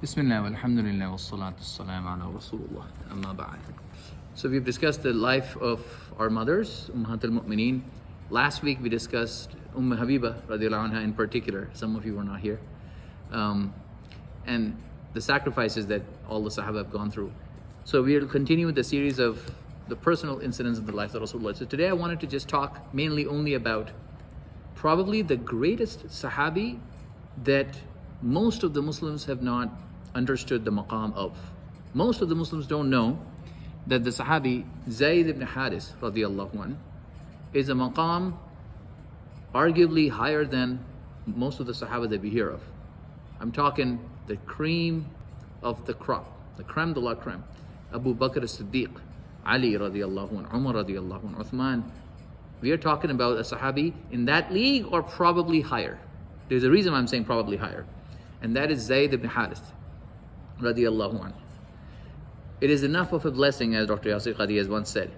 Bismillah, walhamdulillah, wassalatu wassalamu ala Rasulullah, amma ba'd. So we've discussed the life of our mothers, Ummahat al-Mu'mineen. Last week we discussed Habiba radiallahu anha in particular. Some of you were not here. And the sacrifices that all the Sahaba have gone through. So we'll continue with the series of the personal incidents of the life of Rasulullah. So today I wanted to just talk mainly only about probably the greatest Sahabi that most of the Muslims have not understood the maqam of. Most of the Muslims don't know that the Sahabi Zayd ibn Harith radiallahu anh is a maqam arguably higher than most of the Sahaba that we hear of. I'm talking the cream of the crop, the creme de la creme. Abu Bakr as-Siddiq, Ali radiallahu anh, Umar radiallahu anh, Uthman. We are talking about a Sahabi in that league or probably higher. There's a reason I'm saying probably higher. And that is Zayd ibn Harith radiallahu anh. It is enough of a blessing, as Dr. Yasir Qadi has once said,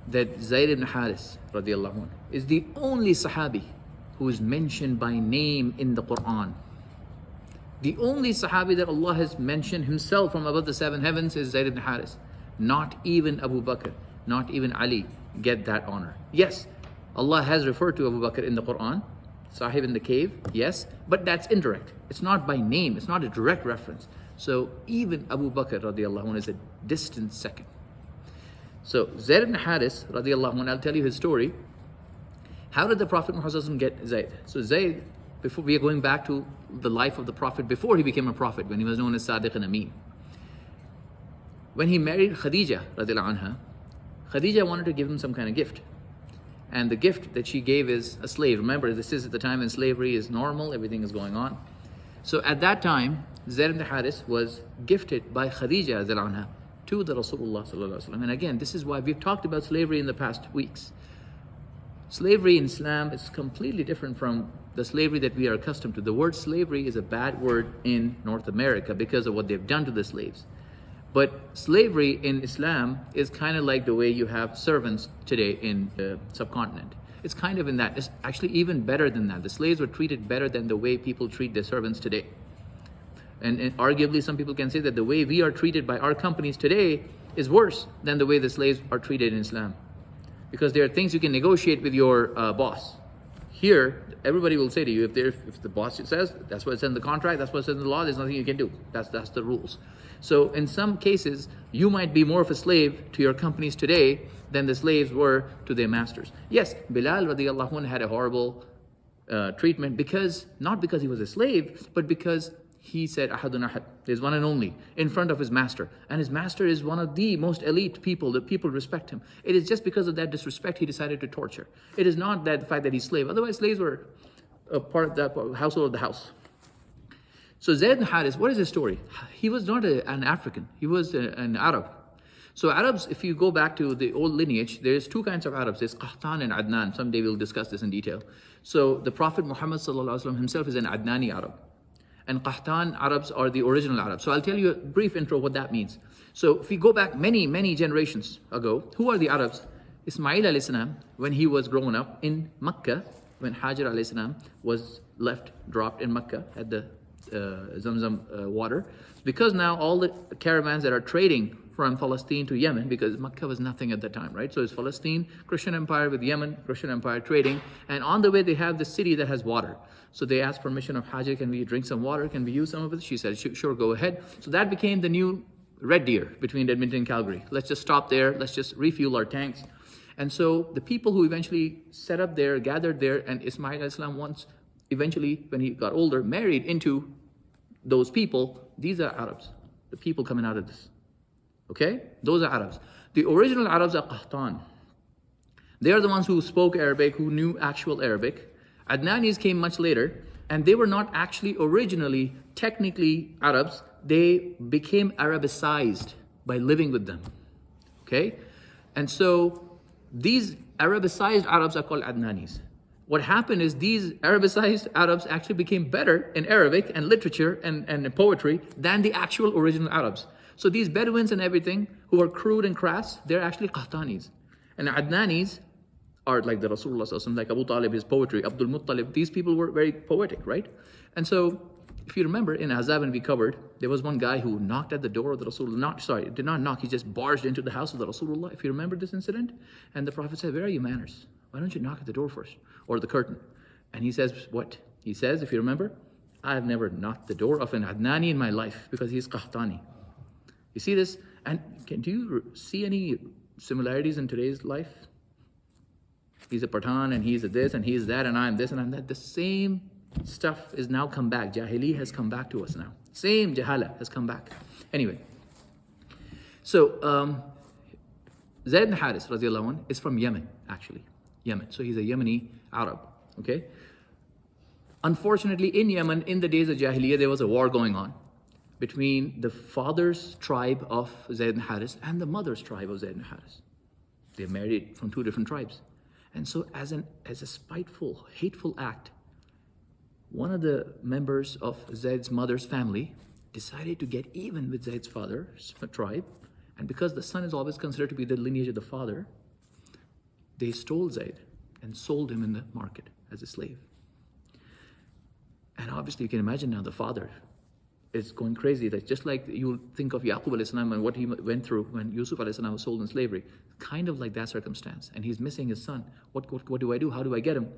that Zayd ibn Harith radiallahu anh is the only Sahabi who is mentioned by name in the Quran. The only Sahabi that Allah has mentioned himself from above the seven heavens is Zayd ibn Harith. Not even Abu Bakr, not even Ali get that honor. Yes, Allah has referred to Abu Bakr in the Quran, Sahib in the cave, yes, but that's indirect. It's not by name, it's not a direct reference. So even Abu Bakr radiallahu anh is a distant second. So Zayd ibn Harith radiallahu anh, I'll tell you his story. How did the Prophet Muhammad get Zayd? So Zayd, before we are going back to the life of the Prophet before he became a prophet, when he was known as Sadiq and Ameen. When he married Khadija radiallahu anha, Khadija wanted to give him some kind of gift. And the gift that she gave is a slave. Remember, this is at the time when slavery is normal, everything is going on. So at that time, Zayd ibn Harith was gifted by Khadija anha to the Rasulullah sallallahu alaihi wasallam. And again, this is why we've talked about slavery in the past weeks. Slavery in Islam is completely different from the slavery that we are accustomed to. The word slavery is a bad word in North America because of what they've done to the slaves. But slavery in Islam is kind of like the way you have servants today in the subcontinent. It's kind of in that. It's actually even better than that. The slaves were treated better than the way people treat their servants today. And arguably some people can say that the way we are treated by our companies today is worse than the way the slaves are treated in Islam. Because there are things you can negotiate with your boss. Here, everybody will say to you, if the boss says, that's what it says in the contract, that's what it says in the law, there's nothing you can do. That's the rules. So in some cases, you might be more of a slave to your companies today than the slaves were to their masters. Yes, Bilal radiallahu anh had a horrible treatment not because he was a slave, but because he said, Ahadun Ahad, there's one and only, in front of his master. And his master is one of the most elite people, the people respect him. It is just because of that disrespect he decided to torture. It is not that the fact that he's slave. Otherwise, slaves were a part of the household of the house. So Zayd ibn Harith, what is his story? He was not an African, he was an Arab. So Arabs, if you go back to the old lineage, there's two kinds of Arabs. There's Qahtan and Adnan. Someday we'll discuss this in detail. So the Prophet Muhammad himself is an Adnani Arab. And Qahtan Arabs are the original Arabs. So I'll tell you a brief intro of what that means. So if we go back many, many generations ago, who are the Arabs? Ismail alayhi salam, when he was growing up in Mecca, when Hajar alayhi salam was dropped in Mecca at the Zamzam water, because now all the caravans that are trading from Palestine to Yemen, because Mecca was nothing at that time, right? So it's Palestine, Christian Empire with Yemen, Christian Empire trading, and on the way they have the city that has water. So they asked permission of Hajar, can we drink some water? Can we use some of it? She said, sure, go ahead. So that became the new Red Deer between Edmonton and Calgary. Let's just stop there, let's just refuel our tanks. And so the people who eventually set up there, gathered there, and Ismail Islam once, eventually, when he got older, married into those people. These are Arabs, the people coming out of this. Okay? Those are Arabs. The original Arabs are Qahtan. They are the ones who spoke Arabic, who knew actual Arabic. Adnanis came much later, and they were not actually originally, technically Arabs. They became Arabicized by living with them. Okay? And so these Arabicized Arabs are called Adnanis. What happened is these Arabicized Arabs actually became better in Arabic and literature and poetry than the actual original Arabs. So these Bedouins and everything who are crude and crass, they're actually Qahtanis. And Adnanis are like the Rasulullah, like Abu Talib, his poetry, Abdul Muttalib. These people were very poetic, right? And so If you remember in Azab, and we covered, there was one guy who knocked at the door of the Rasulullah. Did not knock, he just barged into the house of the Rasulullah. If you remember this incident, and the Prophet said, "Where are your manners? Why don't you knock at the door first, or the curtain?" And he says, what? He says, if you remember, "I have never knocked the door of an Adnani in my life because he's Qahtani." You see this? And do you see any similarities in today's life? He's a Pathan, and he's a this, and he's that, and I'm this, and I'm that. The same stuff is now come back. Jahili has come back to us now. Same jahala has come back. Anyway, so Zayd ibn Harith radiallahu anh is from Yemen, actually. Yemen. So he's a Yemeni Arab. Okay. Unfortunately, in Yemen, in the days of Jahiliyyah, there was a war going on between the father's tribe of Zayd ibn Harith and the mother's tribe of Zayd ibn Harith. They married from two different tribes. And so as a spiteful, hateful act, one of the members of Zayd's mother's family decided to get even with Zayd's father's tribe. And because the son is always considered to be the lineage of the father, they stole Zayd and sold him in the market as a slave. And obviously you can imagine now the father is going crazy. That's just like you think of Yaqub alayhi salam and what he went through when Yusuf alayhi salam was sold in slavery. Kind of like that circumstance. And he's missing his son. What do I do? How do I get him?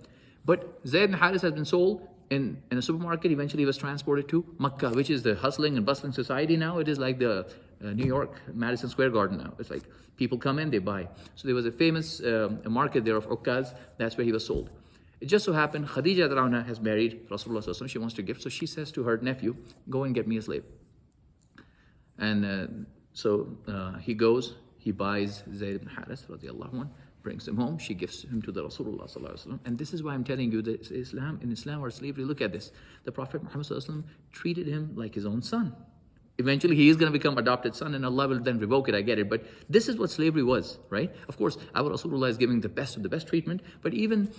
But Zayd ibn Harith has been sold in a supermarket. Eventually he was transported to Makkah, which is the hustling and bustling society now. It is like the New York Madison Square Garden now. It's like people come in, they buy. So there was a famous market there of Ukkaz. That's where he was sold. It just so happened Khadija Radhiyallahu anha has married Rasulullah sallallahu alaihi wasallam. She wants to gift, so she says to her nephew, "Go and get me a slave." And so he goes, he buys Zayd ibn Harith radiallahu anh, brings him home, she gives him to the Rasulullah sallallahu alaihi wasallam. And this is why I'm telling you that in Islam or slavery, look at this. The Prophet Muhammad sallallahu alaihi wasallam treated him like his own son. Eventually he is going to become adopted son and Allah will then revoke it, I get it. But this is what slavery was, right? Of course, our Rasulullah is giving the best of the best treatment, but even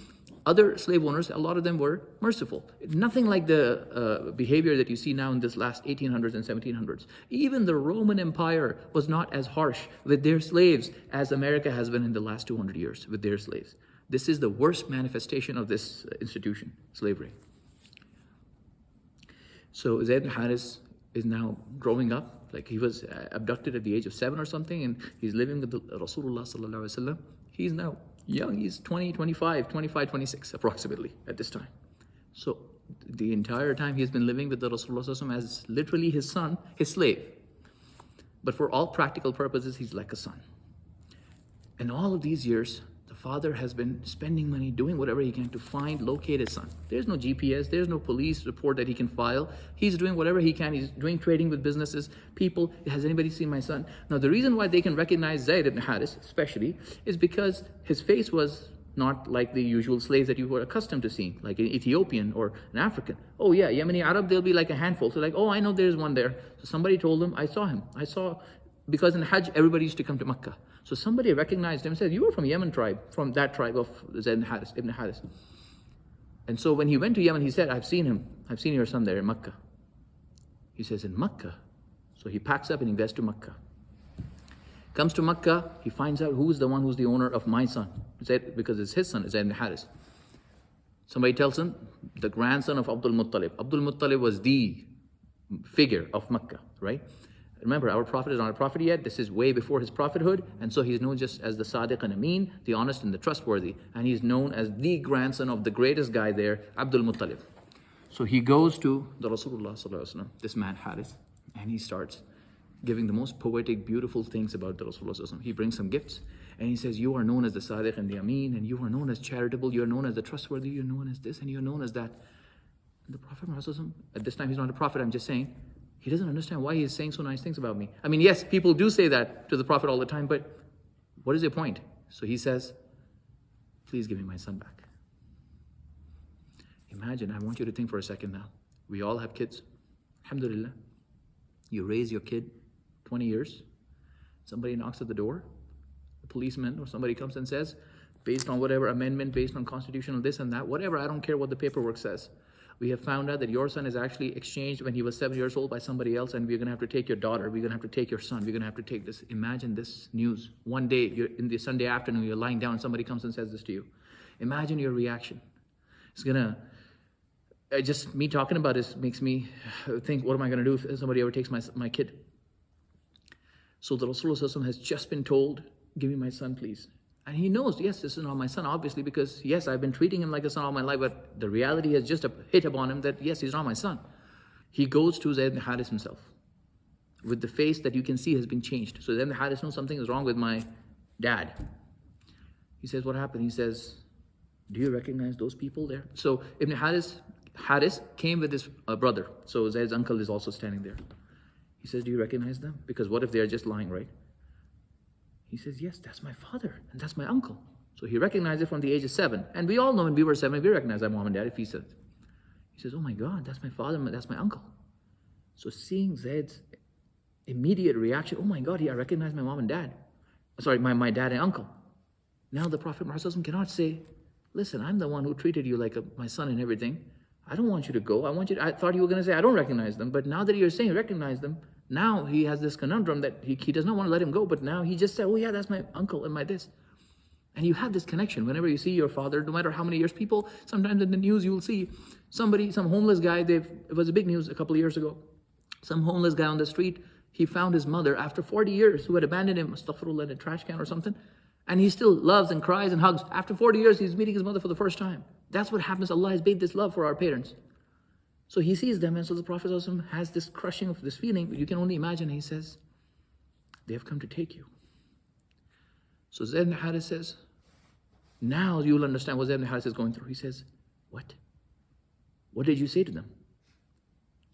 other slave owners, a lot of them were merciful. Nothing like the behavior that you see now in this last 1800s and 1700s. Even the Roman Empire was not as harsh with their slaves as America has been in the last 200 years with their slaves. This is the worst manifestation of this institution, slavery. So Zayd ibn Harith is now growing up, like he was abducted at the age of 7 or something, and he's living with the Rasulullah sallallahu alaihi wasallam. He's now young, he's 25, 26 approximately at this time. So the entire time he's been living with the Rasulullah sallallahu alaihi wasallam as literally his son, his slave. But for all practical purposes, he's like a son. And all of these years, the father has been spending money, doing whatever he can to locate his son. There's no GPS, there's no police report that he can file. He's doing whatever he can. He's doing trading with businesses, people. Has anybody seen my son? Now, the reason why they can recognize Zayd ibn Harith, especially, is because his face was not like the usual slaves that you were accustomed to seeing, like an Ethiopian or an African. Oh yeah, Yemeni Arab, they'll be like a handful. So like, oh, I know there's one there. So somebody told him, I saw, because in Hajj, everybody used to come to Makkah. So somebody recognized him and said, "You were from Yemen tribe, from that tribe of Zayd ibn Harith. And so when he went to Yemen, he said, I've seen your son there in Makkah. He says, in Makkah? So he packs up and he goes to Makkah. Comes to Makkah, he finds out who's the one who's the owner of my son. Zayd, because it's his son, Zayd ibn Harith. Somebody tells him, the grandson of Abdul Muttalib. Abdul Muttalib was the figure of Makkah, right? Remember, our Prophet is not a prophet yet. This is way before his prophethood. And so he's known just as the Sadiq and Ameen, the honest and the trustworthy. And he's known as the grandson of the greatest guy there, Abdul Muttalib. So he goes to the Rasulullah sallallahu alaihi wasallam, this man Harith, and he starts giving the most poetic, beautiful things about the Rasulullah sallallahu alaihi wasallam. He brings some gifts and he says, you are known as the Sadiq and the Ameen, and you are known as charitable, you are known as the trustworthy, you are known as this, and you are known as that. And the Prophet Muhammad sallallahu alaihi wasallam, at this time he's not a prophet, I'm just saying, he doesn't understand why he is saying so nice things about me. I mean, yes, people do say that to the Prophet all the time, but what is your point? So he says, please give me my son back. Imagine, I want you to think for a second now. We all have kids. Alhamdulillah. You raise your kid 20 years. Somebody knocks at the door. A policeman or somebody comes and says, based on whatever amendment, based on constitutional this and that, whatever, I don't care what the paperwork says. We have found out that your son is actually exchanged when he was 7 years old by somebody else, and we're going to have to take your daughter, we're going to have to take your son, we're going to have to take this. Imagine this news. One day, you're in the Sunday afternoon, you're lying down, and somebody comes and says this to you. Imagine your reaction. just me talking about this makes me think, what am I going to do if somebody ever takes my kid? So the Rasulullah has just been told, give me my son, please. And he knows, yes, this is not my son, obviously, because yes, I've been treating him like a son all my life, but the reality has just hit upon him that yes, he's not my son. He goes to Zayd ibn Harith himself with the face that you can see has been changed. So Zayd ibn Harith knows something is wrong with my dad. He says, what happened? He says, do you recognize those people there? So Ibn Harith came with his brother. So Zayd's uncle is also standing there. He says, do you recognize them? Because what if they're just lying, right? He says, yes, that's my father and that's my uncle. So he recognized it from the age of 7. And we all know when we were 7, we recognized our mom and dad if he said. He says, oh my God, that's my father, that's my uncle. So seeing Zayd's immediate reaction, oh my God, I recognize my mom and dad. Sorry, my dad and uncle. Now the Prophet Muhammad cannot say, listen, I'm the one who treated you like my son and everything. I don't want you to go. I thought you were going to say, I don't recognize them. But now that you're saying recognize them, now he has this conundrum that he does not want to let him go. But now he just said, oh yeah, that's my uncle and my this. And you have this connection whenever you see your father, no matter how many years. People, sometimes in the news, you will see some homeless guy. It was a big news a couple of years ago. Some homeless guy on the street, he found his mother after 40 years who had abandoned him, astaghfirullah, in a trash can or something. And he still loves and cries and hugs. After 40 years, he's meeting his mother for the first time. That's what happens. Allah has made this love for our parents. So he sees them, and so the Prophet ﷺ has this crushing of this feeling. You can only imagine. He says, they have come to take you. So Zayd ibn Harith says, now you'll understand what Zayd ibn Harith is going through. He says, what? What did you say to them?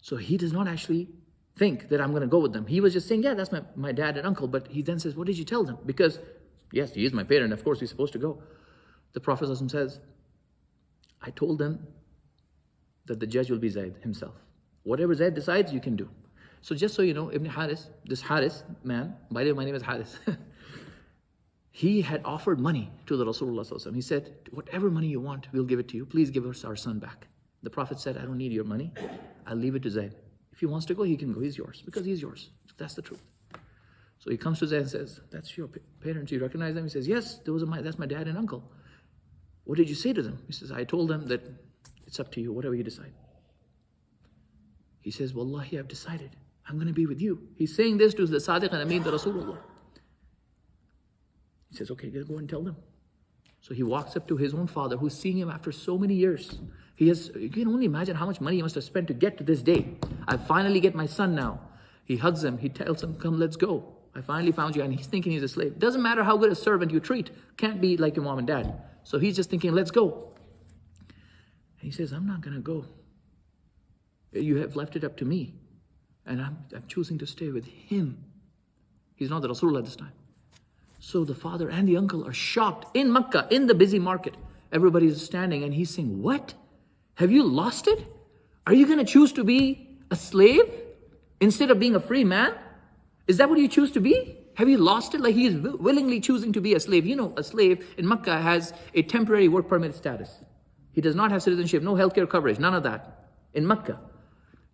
So he does not actually think that I'm going to go with them. He was just saying, yeah, that's my dad and uncle. But he then says, what did you tell them? Because, yes, he is my parent. Of course, he's supposed to go. The Prophet ﷺ says, I told them that the judge will be Zayd himself. Whatever Zayd decides, you can do. So just so you know, Ibn Harith, this Harith man, by the way, my name is Harith. He had offered money to the Rasulullah ﷺ. He said, whatever money you want, we'll give it to you. Please give us our son back. The Prophet said, I don't need your money. I'll leave it to Zayd. If he wants to go, he can go. He's yours. Because he's yours. That's the truth. So he comes to Zayd and says, that's your parents. You recognize them? He says, yes, that's my dad and uncle. What did you say to them? He says, I told them that it's up to you, whatever you decide. He says, Wallahi, I've decided. I'm going to be with you. He's saying this to the Sadiq and Ameen, the Rasulullah. He says, okay, go and tell them. So he walks up to his own father, who's seeing him after so many years. You can only imagine how much money he must have spent to get to this day. I finally get my son now. He hugs him. He tells him, come, let's go. I finally found you. And he's thinking he's a slave. Doesn't matter how good a servant you treat. Can't be like your mom and dad. So he's just thinking, let's go. And he says, I'm not going to go. You have left it up to me. And I'm choosing to stay with him. He's not the Rasulullah at this time. So the father and the uncle are shocked in Makkah, in the busy market. Everybody is standing and he's saying, what? Have you lost it? Are you going to choose to be a slave instead of being a free man? Is that what you choose to be? Have you lost it? Like he is willingly choosing to be a slave. You know, a slave in Makkah has a temporary work permit status. He does not have citizenship, no healthcare coverage, none of that. In Makkah,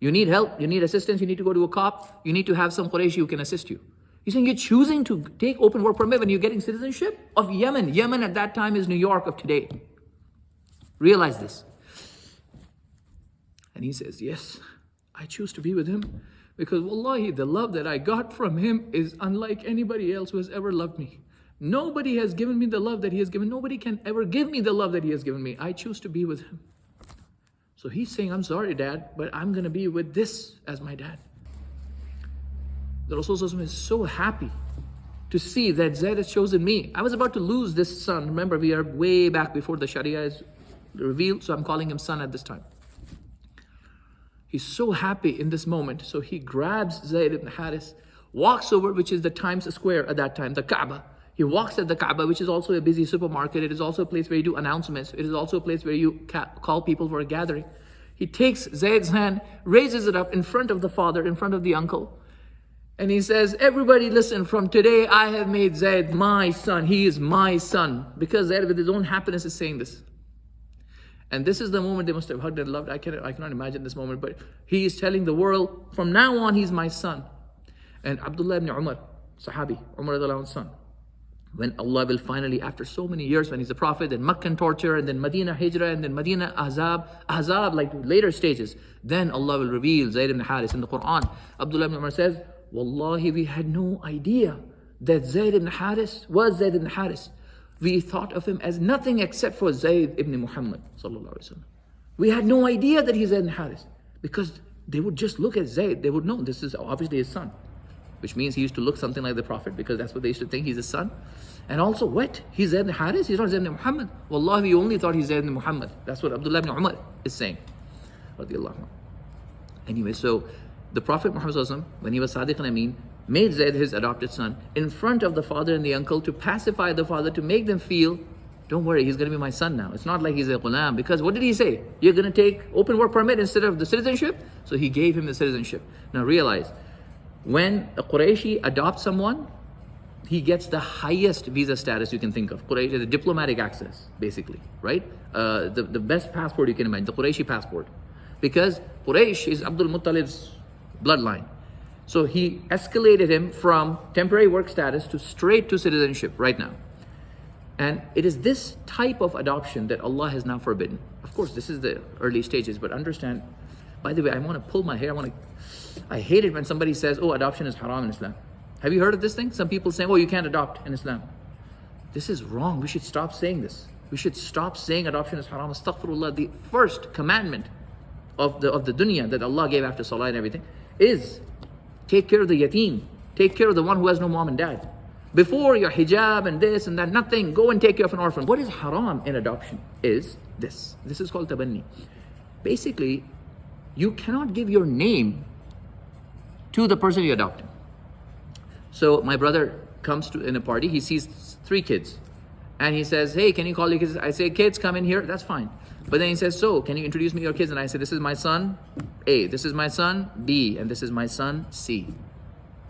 you need help, you need assistance, you need to go to a cop, you need to have some Qurayshi who can assist you. You're saying you're choosing to take open work permit when you're getting citizenship of Yemen. Yemen at that time is New York of today. Realize this. And he says, yes, I choose to be with him because wallahi, the love that I got from him is unlike anybody else who has ever loved me. Nobody has given me the love that he has given. Nobody can ever give me the love that he has given me. I choose to be with him. So he's saying, I'm sorry, Dad, but I'm going to be with this as my dad. The Rasulullah is so happy to see that Zayd has chosen me. I was about to lose this son. Remember, we are way back before the Sharia is revealed, so I'm calling him son at this time. He's so happy in this moment. So he grabs Zayd ibn Harith, walks over, which is the Times Square at that time, the Kaaba. He walks at the Kaaba, which is also a busy supermarket. It is also a place where you do announcements. It is also a place where you call people for a gathering. He takes Zayd's hand, raises it up in front of the father, in front of the uncle. And he says, everybody listen, from today I have made Zayd my son. He is my son. Because Zayd with his own happiness is saying this. And this is the moment they must have hugged and loved. I cannot imagine this moment, but he is telling the world, from now on he's my son. And Abdullah ibn Umar, Sahabi, Umar radiallahu anhu's son, when Allah will finally, after so many years, when He's a prophet, then Meccan torture, and then Medina Hijrah, and then Medina Ahzab, like later stages, then Allah will reveal Zayd ibn Harith in the Quran. Abdullah ibn Umar says, Wallahi, we had no idea that Zayd ibn Harith was Zayd ibn Harith. We thought of him as nothing except for Zayd ibn Muhammad sallallahu alaihi wasallam. We had no idea that he's Zayd ibn Harith, because they would just look at Zayd, they would know this is obviously his son, which means he used to look something like the Prophet, because that's what they used to think, he's his son. And also, what? He's Zayd ibn Harith? He's not Zayd ibn Muhammad. Wallahi, we only thought he's Zayd ibn Muhammad. That's what Abdullah ibn Umar is saying. Anyway, so the Prophet Muhammad, when he was Sadiq and Ameen, made Zayd his adopted son in front of the father and the uncle to pacify the father, to make them feel, don't worry, he's going to be my son now. It's not like he's a ghulam. Because what did he say? You're going to take open work permit instead of the citizenship? So he gave him the citizenship. Now realize, when a Qurayshi adopts someone, he gets the highest visa status you can think of. Quraysh is a diplomatic access, basically, right? The best passport you can imagine, the Qurayshi passport. Because Quraysh is Abdul Muttalib's bloodline. So he escalated him from temporary work status to straight to citizenship right now. And it is this type of adoption that Allah has now forbidden. Of course, this is the early stages, but understand, by the way, I want to pull my hair. I hate it when somebody says, oh, adoption is haram in Islam. Have you heard of this thing? Some people saying, oh, you can't adopt in Islam. This is wrong. We should stop saying this. We should stop saying adoption is haram. Astaghfirullah. The first commandment of the dunya that Allah gave after salah and everything is take care of the yatim. Take care of the one who has no mom and dad. Before your hijab and this and that, nothing. Go and take care of an orphan. What is haram in adoption is this. This is called tabanni. Basically, you cannot give your name to the person you're adopting. So my brother comes to in a party, he sees 3 kids. And he says, hey, can you call your kids? I say, kids, come in here. That's fine. But then he says, so, can you introduce me to your kids? And I say, this is my son, A. This is my son, B. And this is my son, C.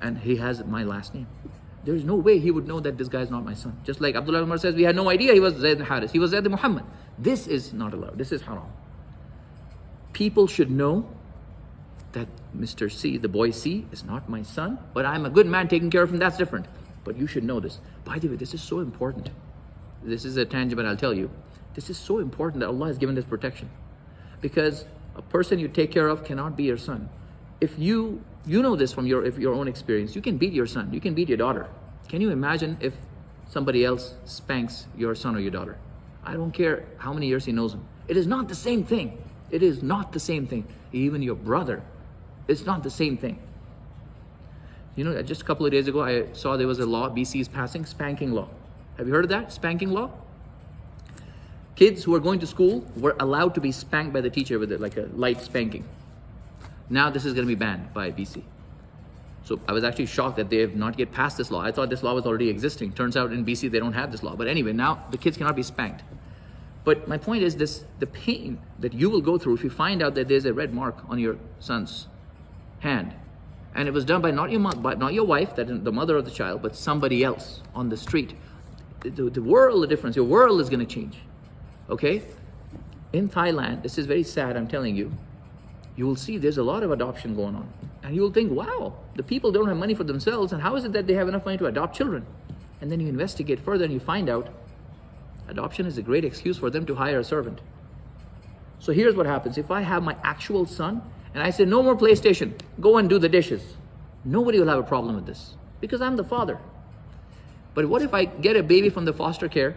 And he has my last name. There is no way he would know that this guy is not my son. Just like Abdullah Umar says, we had no idea he was Zayd ibn Harith. He was Zayd ibn Muhammad. This is not allowed. This is haram. People should know that Mr. C, the boy C, is not my son, but I'm a good man taking care of him. That's different. But you should know this. By the way, this is so important. This is a tangent, but I'll tell you. This is so important that Allah has given this protection. Because a person you take care of cannot be your son. If you know this from your own experience, you can beat your son, you can beat your daughter. Can you imagine if somebody else spanks your son or your daughter? I don't care how many years he knows him. It is not the same thing. It is not the same thing. Even your brother, it's not the same thing. You know, just a couple of days ago, I saw there was a law, BC is passing, spanking law. Have you heard of that, spanking law? Kids who are going to school were allowed to be spanked by the teacher with like a light spanking. Now this is going to be banned by BC. So I was actually shocked that they have not yet passed this law. I thought this law was already existing. Turns out in BC they don't have this law. But anyway, now the kids cannot be spanked. But my point is this, the pain that you will go through if you find out that there's a red mark on your son's hand. And it was done by not your wife, that is the mother of the child, but somebody else on the street. The world, the difference, your world is going to change. Okay? In Thailand, this is very sad, I'm telling you. You will see there's a lot of adoption going on. And you will think, wow, the people don't have money for themselves, and how is it that they have enough money to adopt children? And then you investigate further and you find out adoption is a great excuse for them to hire a servant. So here's what happens. If I have my actual son, and I say, no more PlayStation, go and do the dishes. Nobody will have a problem with this, because I'm the father. But what if I get a baby from the foster care,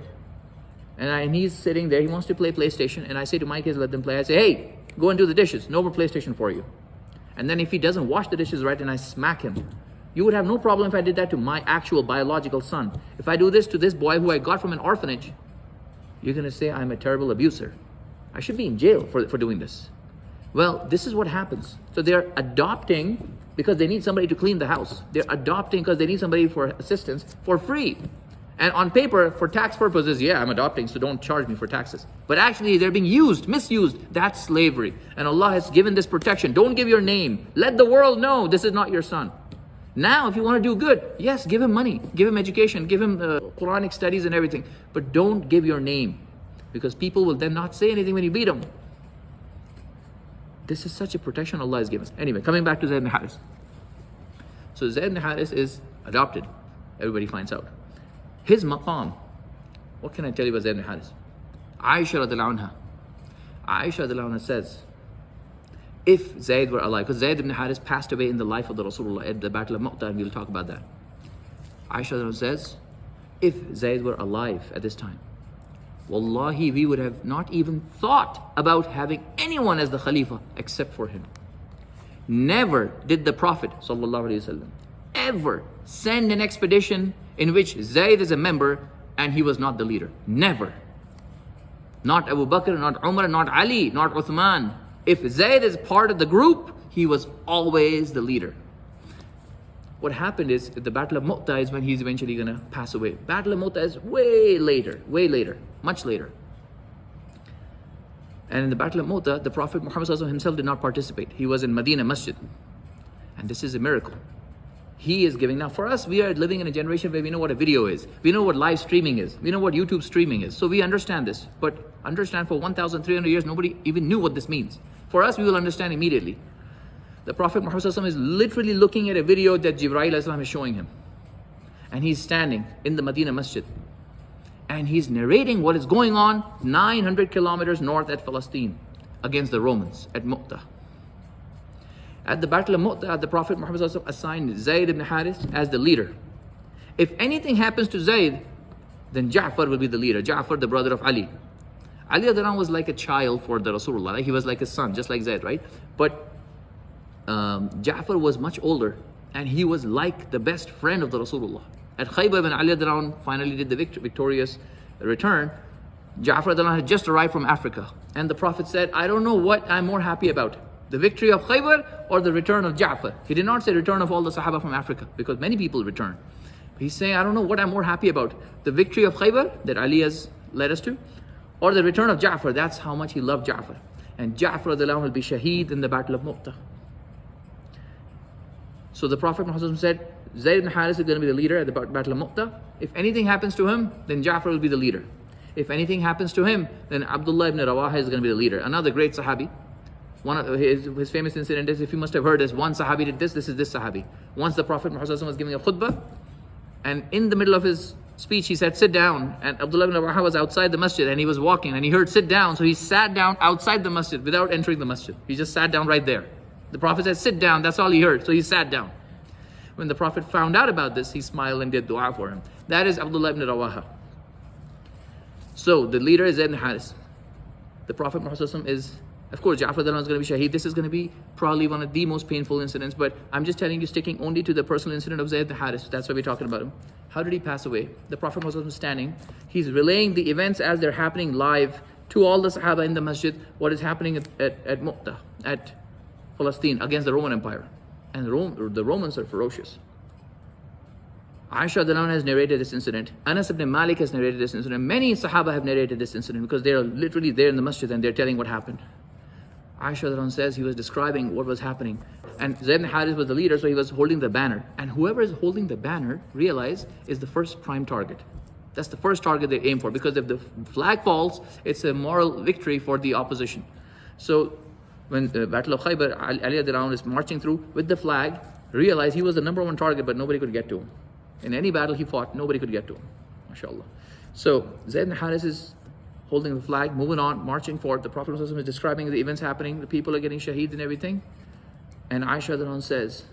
and he's sitting there, he wants to play PlayStation, and I say to my kids, let them play. I say, hey, go and do the dishes, no more PlayStation for you. And then if he doesn't wash the dishes right, and I smack him, you would have no problem if I did that to my actual biological son. If I do this to this boy who I got from an orphanage, you're going to say I'm a terrible abuser. I should be in jail for doing this. Well, this is what happens. So they're adopting because they need somebody to clean the house. They're adopting because they need somebody for assistance for free. And on paper, for tax purposes, yeah, I'm adopting, so don't charge me for taxes. But actually, they're being used, misused. That's slavery. And Allah has given this protection. Don't give your name. Let the world know this is not your son. Now, if you want to do good, yes, give him money, give him education, give him Quranic studies and everything. But don't give your name, because people will then not say anything when you beat them. This is such a protection Allah has given. Anyway, coming back to Zayd ibn Harith. So Zayd ibn Harith is adopted. Everybody finds out. His maqam. What can I tell you about Zayd ibn Harith? Aisha radiallahu anha. Aisha radiallahu anha says, if Zayd were alive, because Zayd ibn Harith passed away in the life of the Rasulullah at the Battle of Mu'tah, and we'll talk about that. Aisha radiallahu anha says, if Zayd were alive at this time, wallahi, we would have not even thought about having anyone as the Khalifa except for him. Never did the Prophet ﷺ ever send an expedition in which Zayd is a member and he was not the leader. Never. Not Abu Bakr, not Umar, not Ali, not Uthman. If Zayd is part of the group, he was always the leader. What happened is, the Battle of Mu'tah is when he's eventually going to pass away. Battle of Mu'tah is way later, much later. And in the Battle of Mu'tah, the Prophet Muhammad himself did not participate. He was in Medina Masjid. And this is a miracle. He is giving. Now for us, we are living in a generation where we know what a video is. We know what live streaming is. We know what YouTube streaming is. So we understand this. But understand, for 1,300 years, nobody even knew what this means. For us, we will understand immediately. The Prophet Muhammad is literally looking at a video that Jibreel is showing him. And he's standing in the Medina Masjid. And he's narrating what is going on 900 kilometers north at Palestine against the Romans at Mu'tah. At the Battle of Mu'tah, the Prophet Muhammad assigned Zayd ibn Harith as the leader. If anything happens to Zayd, then Ja'far will be the leader. Ja'far, the brother of Ali. Ali was like a child for the Rasulullah. Right? He was like a son, just like Zayd, right? But Ja'far was much older, and he was like the best friend of the Rasulullah. At Khaybar, when Ali finally did the victorious return, Ja'far had just arrived from Africa. And the Prophet said, I don't know what I'm more happy about, the victory of Khaybar or the return of Ja'far. He did not say return of all the Sahaba from Africa, because many people return. He's saying, I don't know what I'm more happy about, the victory of Khaybar that Ali has led us to, or the return of Ja'far. That's how much he loved Ja'far. And Ja'far will be shaheed in the Battle of Mu'tah. So the Prophet Muhammad said, Zayd ibn Harith is going to be the leader at the Battle of Mu'tah. If anything happens to him, then Ja'far will be the leader. If anything happens to him, then Abdullah ibn Rawaha is going to be the leader. Another great Sahabi. One of his famous incident is, if you must have heard this, one Sahabi did this is this Sahabi. Once the Prophet Muhammad was giving a khutbah, and in the middle of his speech he said, sit down. And Abdullah ibn Rawaha was outside the masjid and he was walking and he heard sit down. So he sat down outside the masjid without entering the masjid. He just sat down right there. The Prophet said, sit down. That's all he heard. So he sat down. When the Prophet found out about this, he smiled and did dua for him. That is Abdullah ibn Rawaha. So the leader is Zayd ibn Harith. The Prophet Muhammad is, of course, Ja'far is going to be shaheed. This is going to be probably one of the most painful incidents, but I'm just telling you, sticking only to the personal incident of Zayd ibn Harith. That's why we're talking about him. How did he pass away? The Prophet was standing. He's relaying the events as they're happening live to all the Sahaba in the masjid, what is happening at Mu'tah, at Palestine, against the Roman Empire. And the Romans are ferocious. Aisha has narrated this incident. Anas ibn Malik has narrated this incident. Many Sahaba have narrated this incident because they are literally there in the masjid and they're telling what happened. Aisha says he was describing what was happening. And Zayd ibn Harith was the leader, so he was holding the banner. And whoever is holding the banner, realize, is the first prime target. That's the first target they aim for, because if the flag falls, it's a moral victory for the opposition. So when the Battle of Khaybar, Ali is marching through with the flag, realized he was the number one target, but nobody could get to him. In any battle he fought, nobody could get to him. MashaAllah. So Zayd ibn Harith is holding the flag, moving on, marching forward. The Prophet is describing the events happening, the people are getting shaheed and everything. And Aisha says,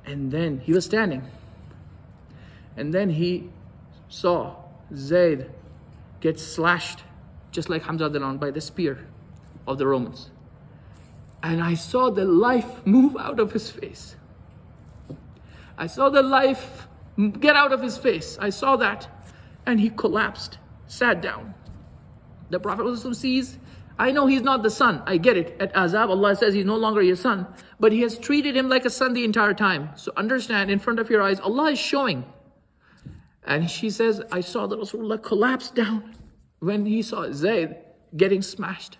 and then he was standing. And then he saw Zayd get slashed, just like Hamza by the spear of the Romans. And I saw the life move out of his face. I saw the life get out of his face. I saw that. And he collapsed, sat down. The Prophet sees, I know he's not the son. I get it. At Azab, Allah says he's no longer your son. But he has treated him like a son the entire time. So understand, in front of your eyes, Allah is showing. And she says, I saw the Rasulullah collapse down when he saw Zayd getting smashed.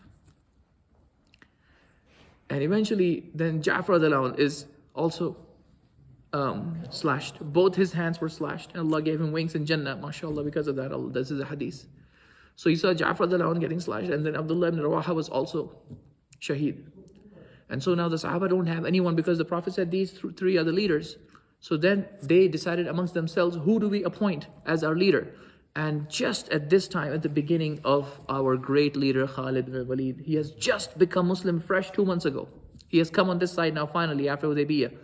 And eventually, then Ja'far is also slashed. Both his hands were slashed. And Allah gave him wings in Jannah, mashallah, because of that. This is a hadith. So he saw Ja'far getting slashed, and then Abdullah ibn Rawaha was also shaheed. And so now the Sahaba don't have anyone, because the Prophet said these three are the leaders. So then they decided amongst themselves, who do we appoint as our leader? And just at this time, at the beginning of our great leader, Khalid ibn Walid, he has just become Muslim fresh 2 months ago. He has come on this side now finally after Hudaybiyah.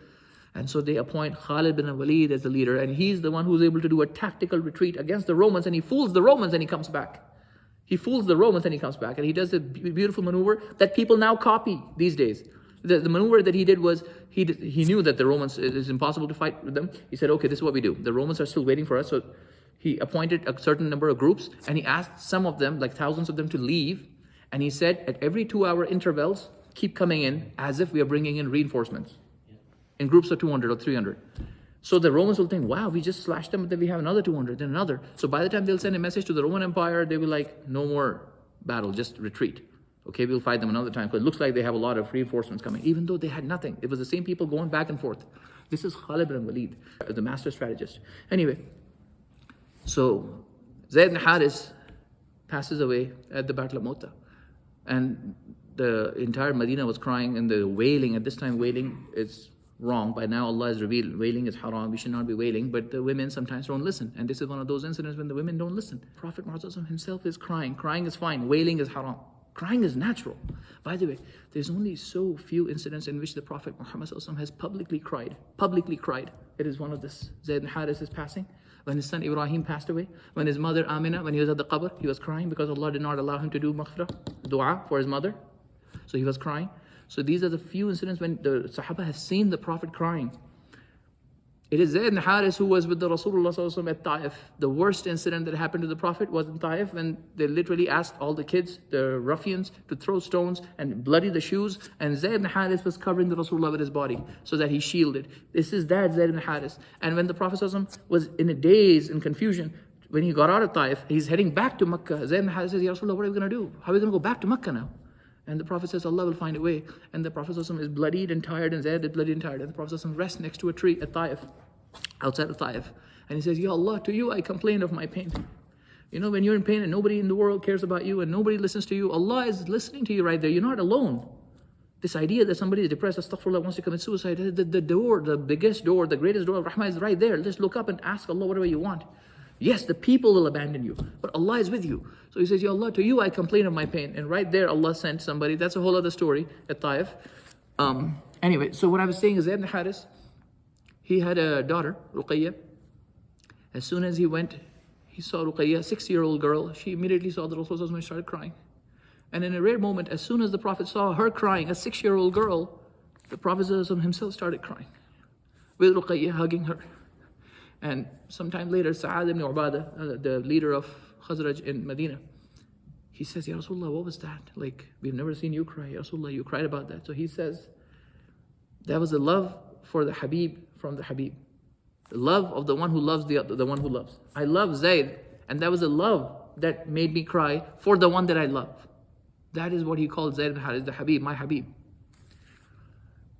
And so they appoint Khalid ibn Walid as the leader, and he's the one who's able to do a tactical retreat against the Romans, and he fools the Romans and he comes back. He fools the Romans and he comes back, and he does a beautiful maneuver that people now copy these days. The maneuver that he did was, he knew that the Romans, it is impossible to fight with them. He said, okay, this is what we do. The Romans are still waiting for us. So he appointed a certain number of groups, and he asked some of them, like thousands of them, to leave. And he said, at every 2-hour intervals, keep coming in as if we are bringing in reinforcements in groups of 200 or 300. So the Romans will think, wow, we just slashed them, but then we have another 200, then another. So by the time they'll send a message to the Roman Empire, they will like, no more battle, just retreat. Okay, we'll fight them another time, because it looks like they have a lot of reinforcements coming, even though they had nothing. It was the same people going back and forth. This is Khalid ibn Walid, the master strategist. Anyway, so Zayd ibn Harith passes away at the Battle of Mu'tah. And the entire Medina was crying, and the wailing, at this time wailing is wrong. By now Allah has revealed wailing is haram, we should not be wailing, but the women sometimes don't listen. And this is one of those incidents when the women don't listen. Prophet Muhammad himself is crying. Crying is fine, wailing is haram. Crying is natural. By the way, there's only so few incidents in which the Prophet Muhammad has publicly cried. Publicly cried. It is one of this. Zayd ibn Harith is passing. When his son Ibrahim passed away. When his mother Amina, when he was at the qabr, he was crying because Allah did not allow him to do maghfirah, dua for his mother. So he was crying. So these are the few incidents when the Sahaba have seen the Prophet crying. It is Zayd ibn Harith who was with the Rasulullah at Taif. The worst incident that happened to the Prophet was in Taif, when they literally asked all the kids, the ruffians, to throw stones and bloody the shoes. And Zayd ibn Harith was covering the Rasulullah with his body so that he shielded. This is that Zayd ibn Harith. And when the Prophet was in a daze and confusion, when he got out of Taif, he's heading back to Makkah. Zayd ibn Harith says, Ya Rasulullah, what are we going to do? How are we going to go back to Makkah now? And the Prophet says, Allah will find a way. And the Prophet is bloodied and tired, and Zayd is bloodied and tired. And the Prophet rests next to a tree at Taif, outside of Taif. And he says, Ya Allah, to you I complain of my pain. You know, when you're in pain and nobody in the world cares about you and nobody listens to you, Allah is listening to you right there. You're not alone. This idea that somebody is depressed, astaghfirullah, wants to commit suicide, the door, the biggest door, the greatest door of Rahmah is right there. Just look up and ask Allah whatever you want. Yes, the people will abandon you, but Allah is with you. So he says, Ya Allah, to you I complain of my pain. And right there, Allah sent somebody. That's a whole other story at Taif. Anyway, so what I was saying is Zayd ibn Harith, he had a daughter, Ruqayyah. As soon as he went, he saw Ruqayyah, a 6-year-old girl. She immediately saw the Rasulullah and started crying. And in a rare moment, as soon as the Prophet saw her crying, a 6-year-old girl, the Prophet himself started crying, with Ruqayyah hugging her. And sometime later, Sa'ad ibn Ubadah, the leader of Khazraj in Medina, he says, Ya Rasulullah, what was that? Like, we've never seen you cry. Ya Rasulullah, you cried about that. So he says, that was the love for the Habib from the Habib. The love of the one who loves the one who loves. I love Zayd, and that was a love that made me cry for the one that I love. That is what he called Zayd ibn Harith, the Habib, my Habib.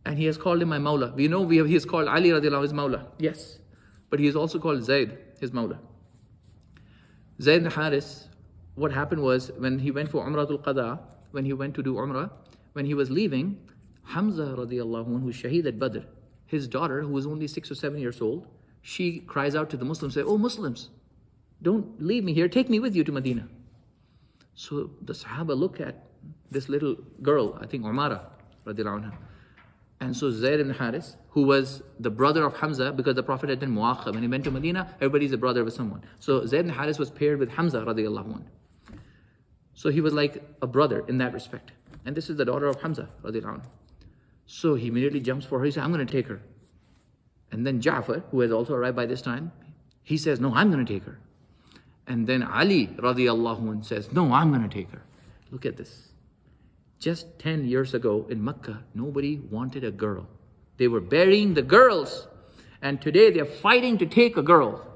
And he has called him my Mawla. We know he has called Ali radiallahu anhu his Mawla. Yes. But he is also called Zayd, his Mawla. Zayd ibn Harith, what happened was, when he went for Umratul Qada, when he went to do Umrah, when he was leaving, Hamza radiallahu anhu, who's Shaheed at Badr, his daughter, who was only 6 or 7 years old, she cries out to the Muslims, say, oh Muslims, don't leave me here, take me with you to Medina. So the Sahaba look at this little girl, I think Umara radiallahu anha. And so Zayd ibn Harith, who was the brother of Hamza, because the Prophet had done Mu'aqqa. When he went to Medina, everybody's a brother of someone. So Zayd ibn Harith was paired with Hamza radiallahu anhu. So he was like a brother in that respect. And this is the daughter of Hamza radiallahu anhu. So he immediately jumps for her. He says, I'm going to take her. And then Ja'far, who has also arrived by this time, he says, no, I'm going to take her. And then Ali radiallahu anhu says, no, I'm going to take her. Look at this. Just 10 years ago in Mecca, nobody wanted a girl. They were burying the girls. And today they're fighting to take a girl.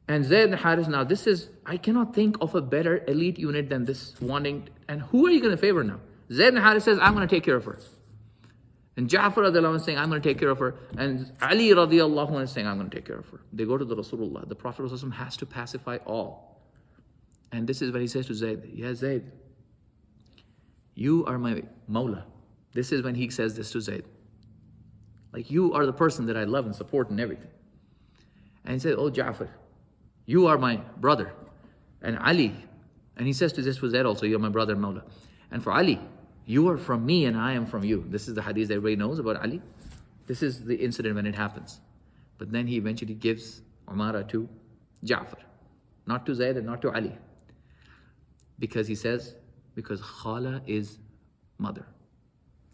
And Zayd ibn Harith, now this is, I cannot think of a better elite unit than this wanting. And who are you going to favor now? Zayd ibn Harith says, I'm going to take care of her. And Ja'far radiallahu anhu is saying, I'm going to take care of her. And Ali radiallahu anhu is saying, I'm going to take care of her. They go to the Rasulullah. The Prophet ﷺ has to pacify all. And this is what he says to Zayd. Ya Zayd, you are my Mawla. This is when he says this to Zayd. Like, you are the person that I love and support and everything. And he said, oh Ja'far, you are my brother. And Ali, and he says to this for Zayd also, you're my brother and Mawla. And for Ali, you are from me and I am from you. This is the hadith that everybody knows about Ali. This is the incident when it happens. But then he eventually gives Umara to Ja'far, not to Zayd and not to Ali. Because he says, because Khala is mother.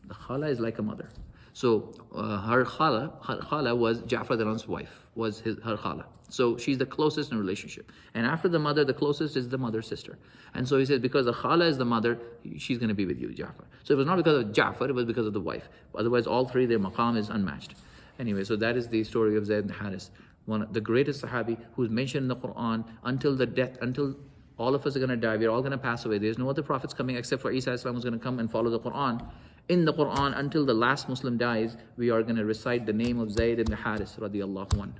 The Khala is like a mother. So her Khala was Ja'far Anhu's wife, was her Khala. So she's the closest in relationship. And after the mother, the closest is the mother's sister. And so he says, because the Khala is the mother, she's going to be with you, Ja'far. So it was not because of Ja'far, it was because of the wife. Otherwise, all three, their maqam is unmatched. Anyway, so that is the story of Zayd ibn Harith, one of the greatest Sahabi who's mentioned in the Quran until the death, until all of us are going to die, we're all going to pass away. There's no other prophets coming except for Isa Islam who's going to come and follow the Quran. In the Quran, until the last Muslim dies, we are going to recite the name of Zayd ibn Harith radiallahu anhu.